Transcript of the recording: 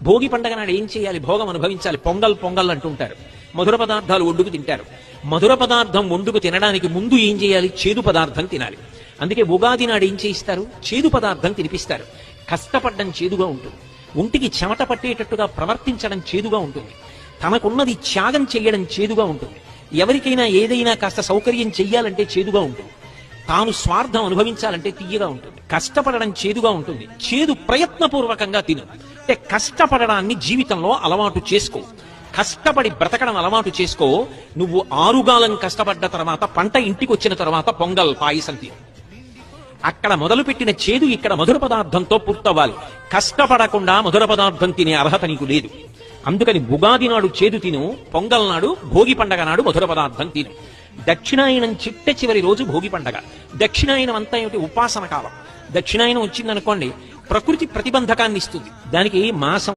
భోగి పండగ నాడు ఏం చేయాలి? భోగం అనుభవించాలి. పొంగల్ పొంగల్ అంటుంటారు. మధుర పదార్థాలు వండుకు తింటారు. మధుర పదార్థం వండుకు తినడానికి ముందు ఏం చేయాలి? చేదు పదార్థం తినాలి. అందుకే ఉగాది నాడు ఏం చేయిస్తారు? చేదు పదార్థం తినిపిస్తారు. కష్టపడ్డం చేదుగా ఉంటుంది. ఒంటికి చెమట పట్టేటట్టుగా ప్రవర్తించడం చేదుగా ఉంటుంది. తనకున్నది త్యాగం చేయడం చేదుగా ఉంటుంది. ఎవరికైనా ఏదైనా కాస్త సౌకర్యం చెయ్యాలంటే చేదుగా ఉంటుంది. తాను స్వార్థం అనుభవించాలంటే తీయగా ఉంటుంది. కష్టపడడం చేదుగా ఉంటుంది. చేదు ప్రయత్నపూర్వకంగా తిను. అంటే కష్టపడడాన్ని జీవితంలో అలవాటు చేసుకో. కష్టపడి బ్రతకడం అలవాటు చేసుకో. నువ్వు ఆరుగాలం కష్టపడ్డ తర్వాత పంట ఇంటికి వచ్చిన తర్వాత పొంగల్ పాయసం తిను. అక్కడ మొదలుపెట్టిన చేదు ఇక్కడ మధుర పదార్థంతో పూర్తవ్వాలి. కష్టపడకుండా మధుర పదార్థం తినే అర్హత నీకు లేదు. అందుకని ఉగాది నాడు చేదు తిను, పొంగల్ నాడు భోగి పండగ నాడు మధుర పదార్థం తిను. దక్షిణాయనం చిట్ట చివరి రోజు భోగి పండగ. దక్షిణాయనం అంతా ఏమిటి? ఉపాసన కాలం. దక్షిణాయనం వచ్చిందనుకోండి, ప్రకృతి ప్రతిబంధకాన్ని ఇస్తుంది. దానికి మాసం